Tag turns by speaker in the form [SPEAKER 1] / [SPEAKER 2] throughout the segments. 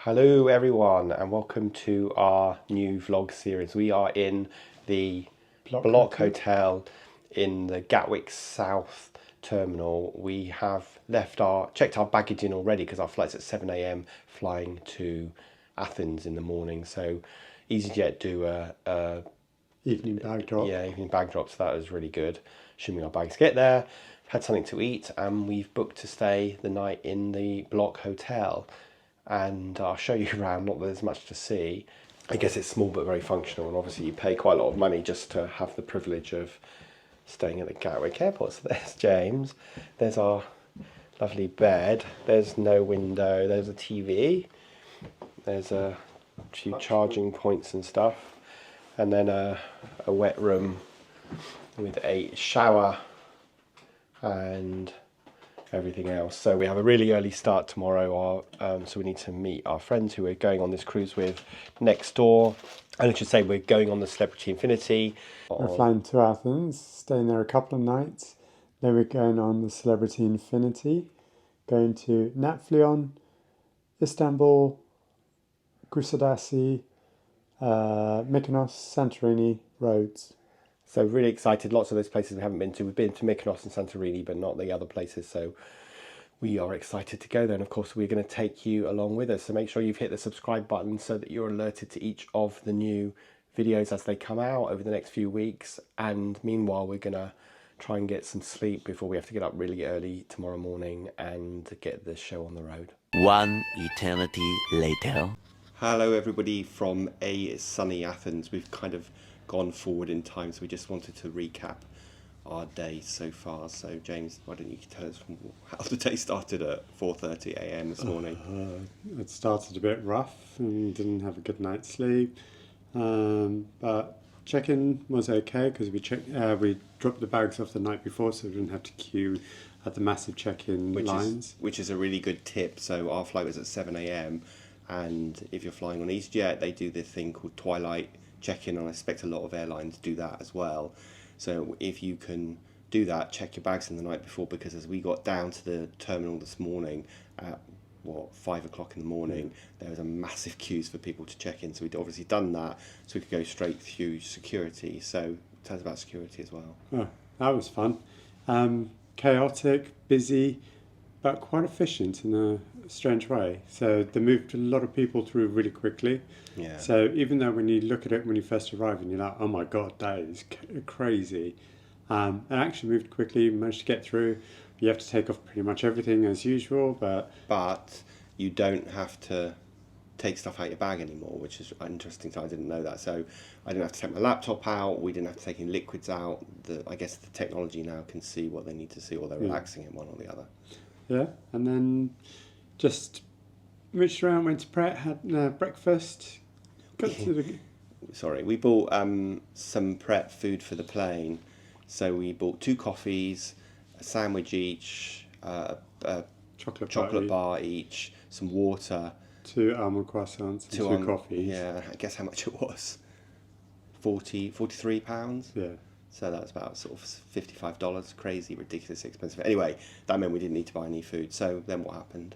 [SPEAKER 1] Hello everyone and welcome to our new vlog series. We are in the Block Hotel in the Gatwick South terminal. We have checked our baggage in already because our flight's at 7 a.m. flying to Athens in the morning. So EasyJet do a
[SPEAKER 2] evening bag drop.
[SPEAKER 1] Yeah, evening bag drop, so that was really good. Assuming our bags get there, had something to eat, and we've booked to stay the night in the Block Hotel. And I'll show you around, not that there's much to see. I guess it's small but very functional, and obviously you pay quite a lot of money just to have the privilege of staying at the Gatwick Airport. So there's James, there's our lovely bed, there's no window, there's a TV, there's a few charging points and stuff, and then a wet room with a shower and everything else. So we have a really early start tomorrow, so we need to meet our friends who we're going on this cruise with next door. And I should say we're going on the Celebrity Infinity.
[SPEAKER 2] We're flying to Athens, staying there a couple of nights. Then we're going on the Celebrity Infinity, going to Naphtalion, Istanbul, Kusadasi, Mykonos, Santorini, Rhodes.
[SPEAKER 1] So really excited. Lots of those places we haven't been to. We've been to Mykonos and Santorini, but not the other places. So we are excited to go there. And of course, we're going to take you along with us. So make sure you've hit the subscribe button so that you're alerted to each of the new videos as they come out over the next few weeks. And meanwhile, we're going to try and get some sleep before we have to get up really early tomorrow morning and get the show on the road.
[SPEAKER 3] One eternity later.
[SPEAKER 1] Hello, everybody from a sunny Athens. We've kind of gone forward in time, so we just wanted to recap our day so far. So James, why don't you tell us how the day started at 4:30 a.m. this morning?
[SPEAKER 2] It started a bit rough and didn't have a good night's sleep, but check-in was okay because we dropped the bags off the night before, so we didn't have to queue at the massive check-in lines.
[SPEAKER 1] Which is a really good tip. So our flight was at 7 a.m. and if you're flying on EasyJet, they do this thing called Twilight check-in, and I expect a lot of airlines do that as well. So if you can do that, check your bags in the night before, because as we got down to the terminal this morning at 5 o'clock in the morning, there was a massive queues for people to check in. So we'd obviously done that, so we could go straight through security. So tell us about security as well.
[SPEAKER 2] Oh, that was fun. Chaotic, busy, but quite efficient in a strange way. So they moved a lot of people through really quickly.
[SPEAKER 1] Yeah.
[SPEAKER 2] So even though when you look at it when you first arrive and you're like, oh my God, that is crazy. It actually moved quickly, managed to get through. You have to take off pretty much everything as usual,
[SPEAKER 1] but you don't have to take stuff out your bag anymore, which is interesting. So I didn't know that. So I didn't have to take my laptop out. We didn't have to take any liquids out. I guess the technology now can see what they need to see, or they're relaxing in one or the other.
[SPEAKER 2] Yeah, and then just reached around, went to Pret, had breakfast.
[SPEAKER 1] We bought some Pret food for the plane. So we bought 2 coffees, a sandwich each, a chocolate bar each, some water,
[SPEAKER 2] 2 almond croissants, and 2 coffees.
[SPEAKER 1] Yeah, I guess how much it was? £43.
[SPEAKER 2] Yeah.
[SPEAKER 1] So that's about sort of $55. Crazy, ridiculous, expensive. Anyway, that meant we didn't need to buy any food. So then what happened?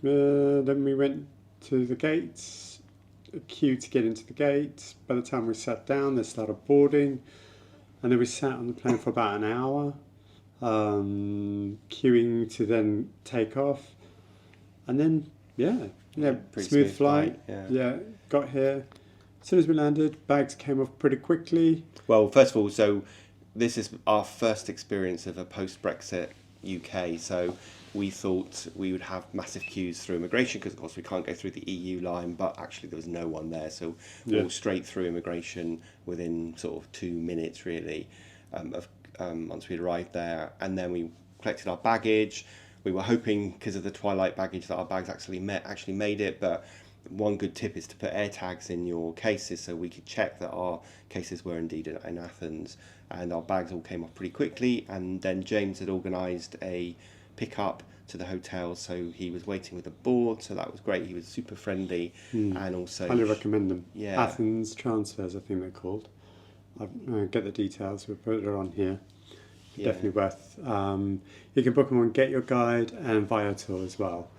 [SPEAKER 2] Then we went to the gates, a queue to get into the gate. By the time we sat down, they started boarding. And then we sat on the plane for about an hour, queuing to then take off. And then, smooth flight. Yeah, got here. As soon as we landed, bags came off pretty quickly.
[SPEAKER 1] Well, first of all, so this is our first experience of a post-Brexit UK. So we thought we would have massive queues through immigration because, of course, we can't go through the EU line, but actually there was no one there. So all straight through immigration within sort of 2 minutes, really, once we'd arrived there. And then we collected our baggage. We were hoping, because of the Twilight baggage, that our bags actually made it, but one good tip is to put air tags in your cases so we could check that our cases were indeed in Athens, and our bags all came off pretty quickly. And then James had organised a pickup to the hotel, so he was waiting with a board, so that was great. He was super friendly, and also
[SPEAKER 2] highly recommend them.
[SPEAKER 1] Yeah.
[SPEAKER 2] Athens Transfers, I think they're called. I'll get the details, we'll put it on here. Definitely worth. You can book them on Get Your Guide and Viator as well.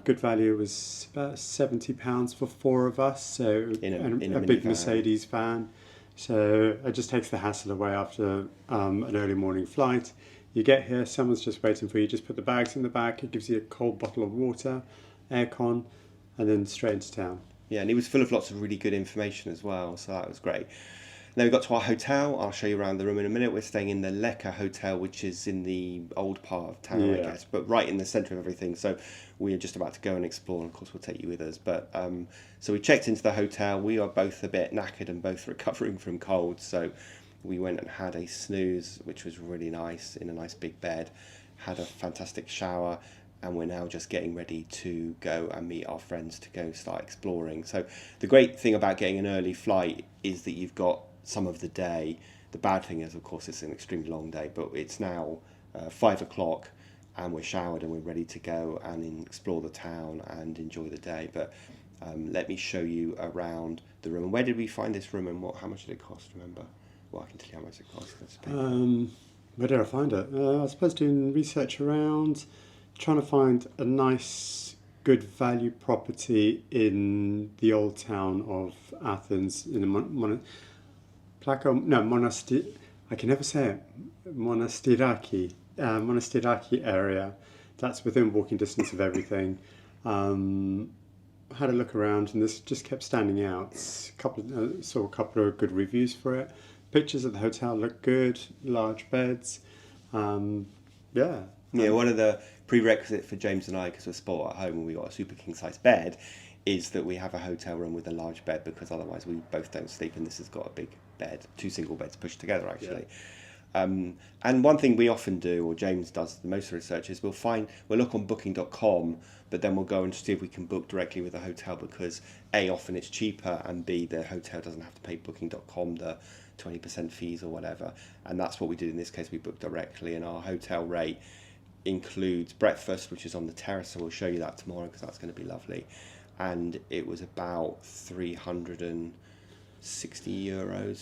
[SPEAKER 2] Good value was about £70 for four of us, so
[SPEAKER 1] In
[SPEAKER 2] and
[SPEAKER 1] a
[SPEAKER 2] a big
[SPEAKER 1] minivan.
[SPEAKER 2] Mercedes van. So it just takes the hassle away after an early morning flight. You get here, someone's just waiting for you. Just put the bags in the back. It gives you a cold bottle of water, aircon, and then straight into town.
[SPEAKER 1] Yeah, and it was full of lots of really good information as well, so that was great. Then we got to our hotel. I'll show you around the room in a minute. We're staying in the Lekka Hotel, which is in the old part of town, I
[SPEAKER 2] Yeah.
[SPEAKER 1] guess, but right in the centre of everything. So we are just about to go and explore, and of course we'll take you with us. But so we checked into the hotel. We are both a bit knackered and both recovering from cold, so we went and had a snooze, which was really nice, in a nice big bed. Had a fantastic shower, and we're now just getting ready to go and meet our friends to go start exploring. So the great thing about getting an early flight is that you've got some of the day. The bad thing is, of course, it's an extremely long day, but it's now 5 o'clock and we're showered and we're ready to go and explore the town and enjoy the day. But let me show you around the room. Where did we find this room, and how much did it cost, remember? Well, I can tell you how much it cost.
[SPEAKER 2] Where did I find it? I suppose doing research around, trying to find a nice, good value property in the old town of Athens, in the I can never say it. Monastiraki area. That's within walking distance of everything. Had a look around, and this just kept standing out. Saw a couple of good reviews for it. Pictures of the hotel look good. Large beds. Yeah.
[SPEAKER 1] Yeah, one of the prerequisites for James and I, because we're spoiled at home and we got a super king size bed, is that we have a hotel room with a large bed, because otherwise we both don't sleep, and this has got a big bed, two single beds pushed together actually. Yeah. And one thing we often do, or James does the most research, is we'll look on booking.com, but then we'll go and see if we can book directly with the hotel, because A, often it's cheaper, and B, the hotel doesn't have to pay booking.com the 20% fees or whatever. And that's what we did in this case. We booked directly, and our hotel rate includes breakfast, which is on the terrace, so we'll show you that tomorrow because that's going to be lovely. And it was about €360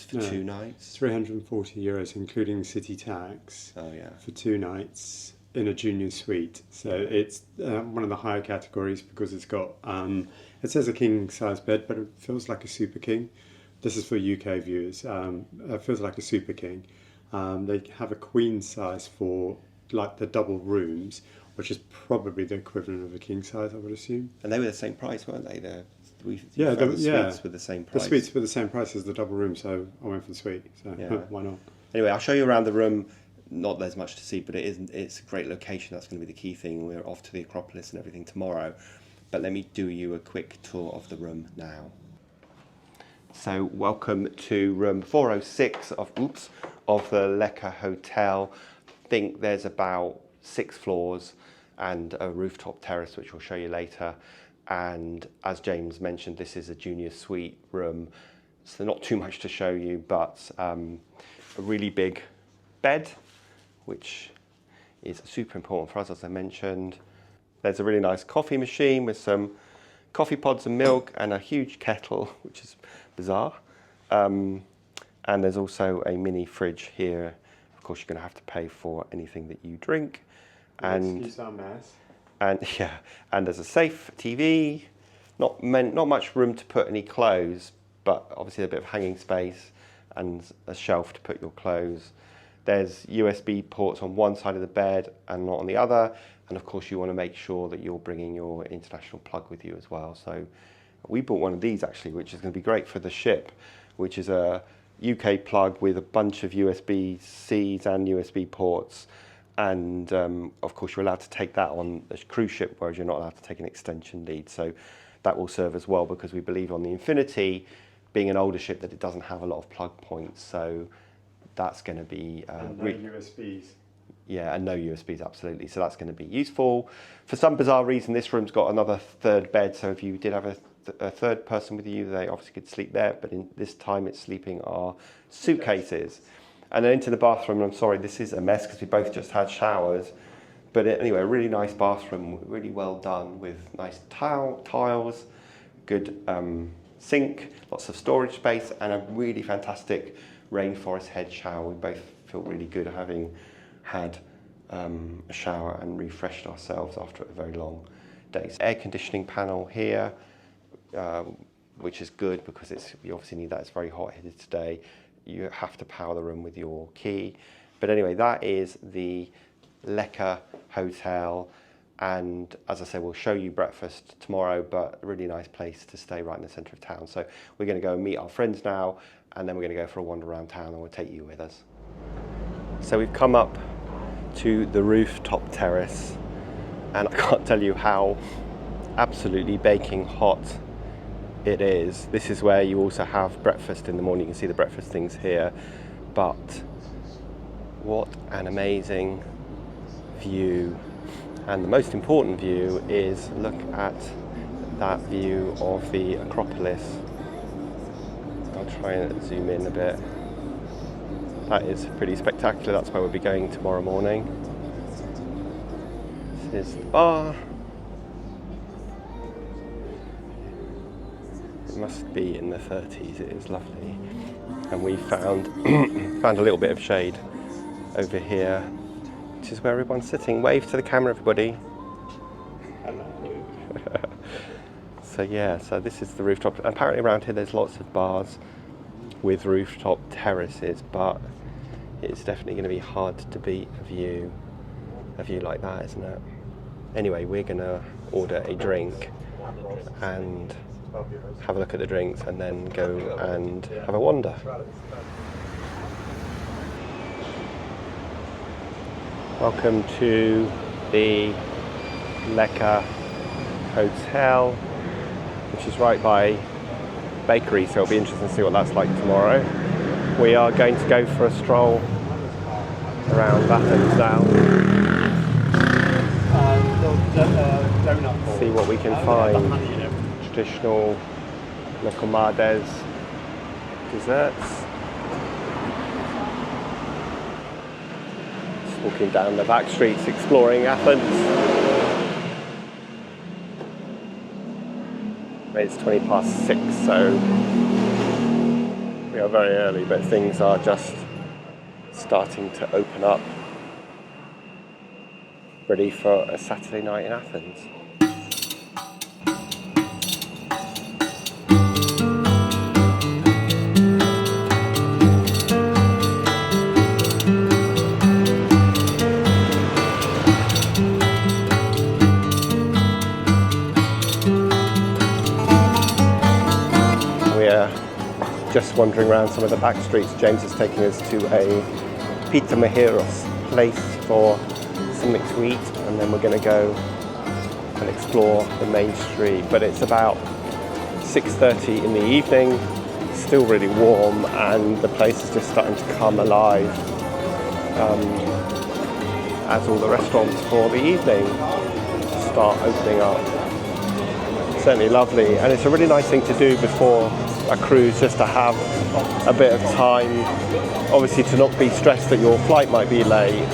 [SPEAKER 1] for 2 nights.
[SPEAKER 2] €340, including city tax.
[SPEAKER 1] Oh yeah.
[SPEAKER 2] For 2 nights in a junior suite. So it's one of the higher categories, because it's got it says a king size bed, but it feels like a super king. This is for UK viewers. It feels like a super king. They have a queen size for like the double rooms, which is probably the equivalent of a king size, I would assume.
[SPEAKER 1] And they were the same price, weren't they? The
[SPEAKER 2] suites
[SPEAKER 1] were the same price.
[SPEAKER 2] The suites were the same price as the double room, so I went for the suite. So
[SPEAKER 1] Yeah.
[SPEAKER 2] why not?
[SPEAKER 1] Anyway, I'll show you around the room. Not there's much to see, but it's a great location. That's going to be the key thing. We're off to the Acropolis and everything tomorrow. But let me do you a quick tour of the room now. So welcome to room 406 of the Lekka Hotel. I think there's about 6 floors and a rooftop terrace, which we'll show you later. And as James mentioned, this is a junior suite room, so not too much to show you, but a really big bed, which is super important for us, as I mentioned. There's a really nice coffee machine with some coffee pods and milk, and a huge kettle, which is bizarre. And there's also a mini fridge here. Of course, you're going to have to pay for anything that you drink.
[SPEAKER 2] Excuse our mess.
[SPEAKER 1] And there's a safe TV. Not much room to put any clothes, but obviously a bit of hanging space and a shelf to put your clothes. There's USB ports on one side of the bed and not on the other. And of course, you want to make sure that you're bringing your international plug with you as well. So we bought one of these actually, which is going to be great for the ship, which is a UK plug with a bunch of USB-Cs and USB ports. And of course, you're allowed to take that on a cruise ship, whereas you're not allowed to take an extension lead. So that will serve as well, because we believe on the Infinity, being an older ship, that it doesn't have a lot of plug points. So that's going to be
[SPEAKER 2] no USBs.
[SPEAKER 1] Yeah, and no USBs, absolutely. So that's going to be useful. For some bizarre reason, this room's got another third bed. So if you did have a third person with you, they obviously could sleep there. But in this time, it's sleeping our suitcases. And then into the bathroom. And I'm sorry, this is a mess because we both just had showers. But anyway, a really nice bathroom, really well done, with nice tiles, good sink, lots of storage space, and a really fantastic rainforest head shower. We both feel really good having had a shower and refreshed ourselves after a very long days. Air conditioning panel here, which is good because you obviously need that. It's very hot here today. You have to power the room with your key. But anyway, that is the Lekka Hotel. And as I say, we'll show you breakfast tomorrow, but a really nice place to stay right in the centre of town. So we're going to go and meet our friends now, and then we're going to go for a wander around town, and we'll take you with us. So we've come up to the rooftop terrace, and I can't tell you how absolutely baking hot it is. This is where you also have breakfast in the morning. You can see the breakfast things here, but what an amazing view. And the most important view is look at that view of the Acropolis. I'll try and zoom in a bit. That is pretty spectacular. That's where we'll be going tomorrow morning. This is the bar. It must be in the 30s. It is lovely. And we found found a little bit of shade over here, which is where everyone's sitting. Wave to the camera, everybody. Hello. So yeah, so this is the rooftop. Apparently around here there's lots of bars with rooftop terraces, but it's definitely going to be hard to beat a view like that, isn't it? Anyway, we're going to order a drink and have a look at the drinks and then go and have a wander. Welcome to the Lekka Hotel, which is right by bakery, so it'll be interesting to see what that's like tomorrow. We are going to go for a stroll around Athens now. See what we can find. Traditional Lekomades desserts. Just walking down the back streets exploring Athens. It's 6:20, so we are very early, but things are just starting to open up, ready for a Saturday night in Athens. Just wandering around some of the back streets. James is taking us to a pita mahiros place for something to eat, and then we're going to go and explore the main street. But it's about 6:30 in the evening, still really warm, and the place is just starting to come alive as all the restaurants for the evening start opening up. Certainly lovely, and it's a really nice thing to do before a cruise, just to have a bit of time, obviously to not be stressed that your flight might be late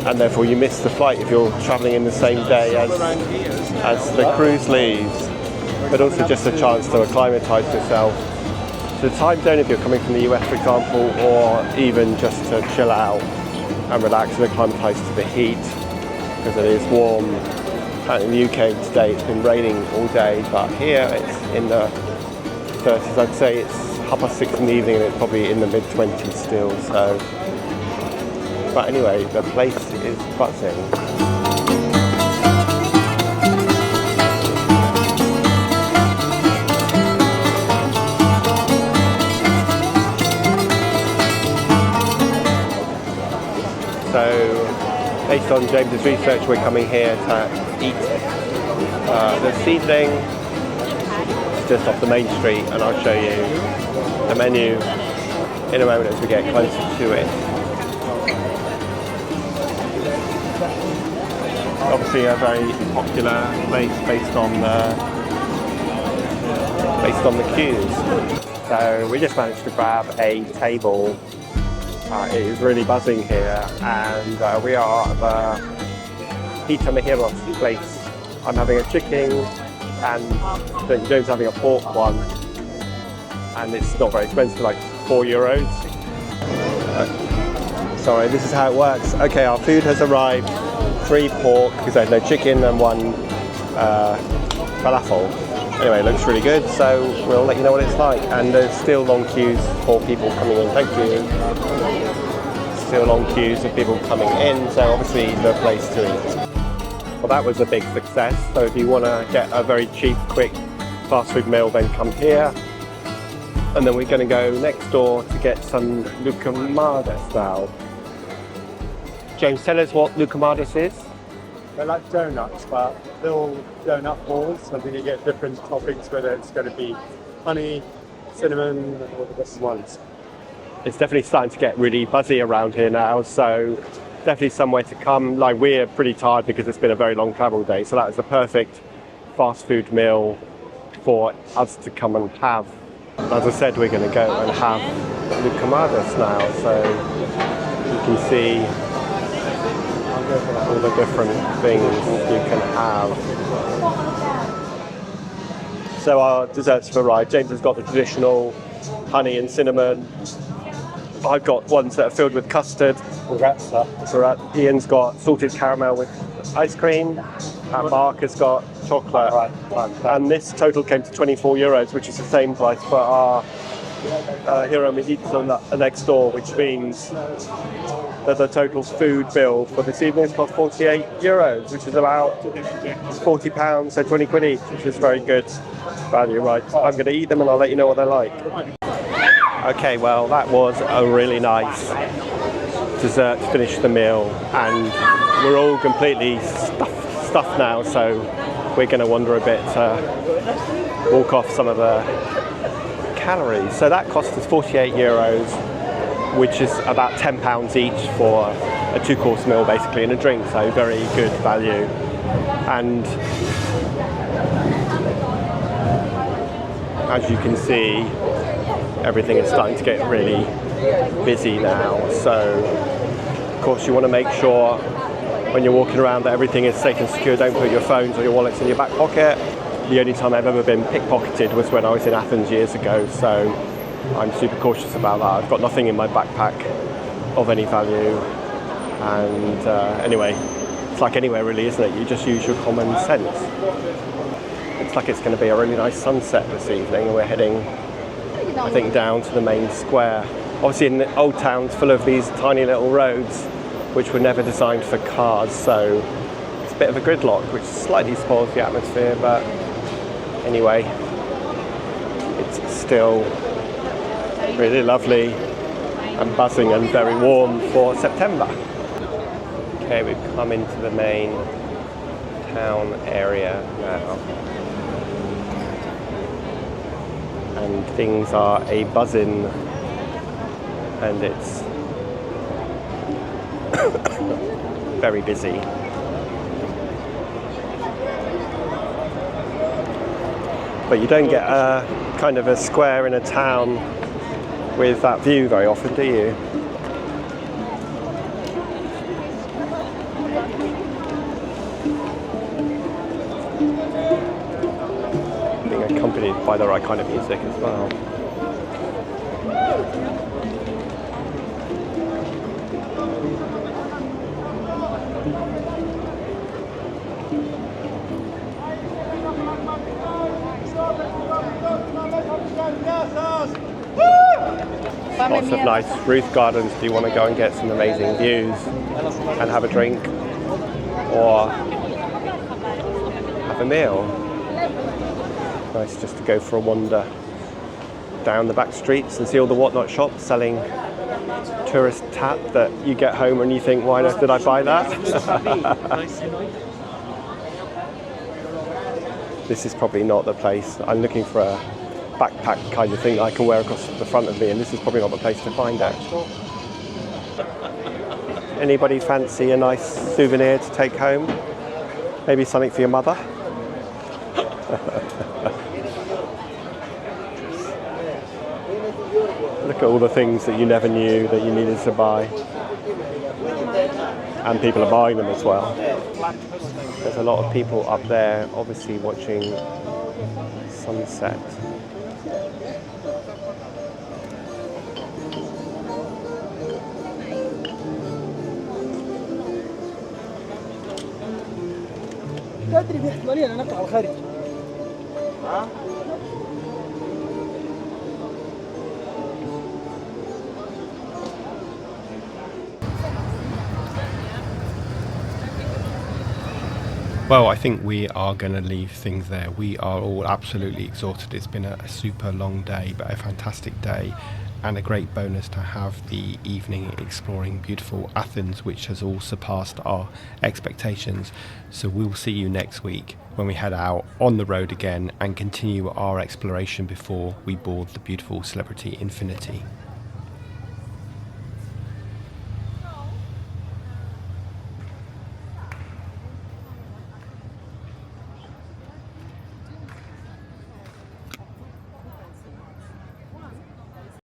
[SPEAKER 1] and therefore you miss the flight if you're travelling in the same day as the cruise leaves, but also just a chance to acclimatise yourself to the time zone if you're coming from the US, for example, or even just to chill out and relax and acclimatise to the heat, because it is warm. In the UK today it's been raining all day, but here it's in the 30s. I'd say it's 6:30 in the evening and it's probably in the mid-20s still. So, but anyway, the place is buzzing. So, based on James's research, we're coming here to eat this evening, just off the main street, and I'll show you the menu in a moment as we get closer to it. Obviously a very popular place based on the queues. So we just managed to grab a table. It is really buzzing here, and we are at the Pita Mahiros place. I'm having a chicken, and James having a pork one, and it's not very expensive, like €4. Sorry, this is how it works. Okay, our food has arrived. 3 pork, because there's no chicken, and 1 falafel. Anyway, it looks really good, so we'll let you know what it's like. And there's still long queues for people coming in. Thank you. Still long queues of people coming in, so obviously the place to eat. Well, that was a big success. So if you want to get a very cheap, quick fast food meal, then come here. And then we're going to go next door to get some lucamadas now. James, tell us what lucamadas is.
[SPEAKER 2] They're like donuts, but little donut balls. So then you get different toppings, whether it's going to be honey, cinnamon, or the different ones.
[SPEAKER 1] It's definitely starting to get really buzzy around here now, so definitely somewhere to come. Like, we're pretty tired because it's been a very long travel day, so that is the perfect fast food meal for us to come and have. As I said, we're going to go and have lucamadas now, so you can see all the different things you can have. So our desserts have arrived. James has got the traditional honey and cinnamon. I've got ones that are filled with custard. Ian's got salted caramel with ice cream. And Mark has got chocolate. And this total came to €24, which is the same price for our Hero Mojito next door, which means that the total food bill for this evening is cost €48, which is about £40, so 20 quid each, which is very good value. Right, I'm going to eat them and I'll let you know what they're like. Okay, well, that was a really nice dessert to finish the meal, and we're all completely stuffed now, so we're going to wander a bit to walk off some of the calories. So that cost us €48, which is about £10 each for a 2-course meal basically, and a drink, so very good value. And as you can see, everything is starting to get really busy now, so of course you want to make sure when you're walking around that everything is safe and secure. Don't put your phones or your wallets in your back pocket. The only time I've ever been pickpocketed was when I was in Athens years ago, so I'm super cautious about that. I've got nothing in my backpack of any value, and anyway, it's like anywhere really, isn't it? You just use your common sense. Looks like it's going to be a really nice sunset this evening, and we're heading, I think, down to the main square. Obviously, in the Old Town's full of these tiny little roads which were never designed for cars, so it's a bit of a gridlock, which slightly spoils the atmosphere, but anyway, it's still really lovely and buzzing and very warm for September. Okay, we've come into the main town area now, and things are a buzzing, and it's very busy. But you don't get a kind of a square in a town with that view very often, do you? Being accompanied by the right kind of music as well. Lots of nice roof gardens if you want to go and get some amazing views and have a drink or have a meal. Nice just to go for a wander down the back streets and see all the whatnot shops selling tourist tap that you get home and you think, why did I buy that? This is probably not the place. I'm looking for a backpack kind of thing that I can wear across the front of me, and this is probably not the place to find it. Anybody fancy a nice souvenir to take home? Maybe something for your mother? Look at all the things that you never knew that you needed to buy. And people are buying them as well. There's a lot of people up there obviously watching sunset.
[SPEAKER 4] تدري في احتماليه ان نطلع على الخارج.
[SPEAKER 1] Well, I think we are going to leave things there. We are all absolutely exhausted. It's been a super long day, but a fantastic day, and a great bonus to have the evening exploring beautiful Athens, which has all surpassed our expectations. So we'll see you next week when we head out on the road again and continue our exploration before we board the beautiful Celebrity Infinity.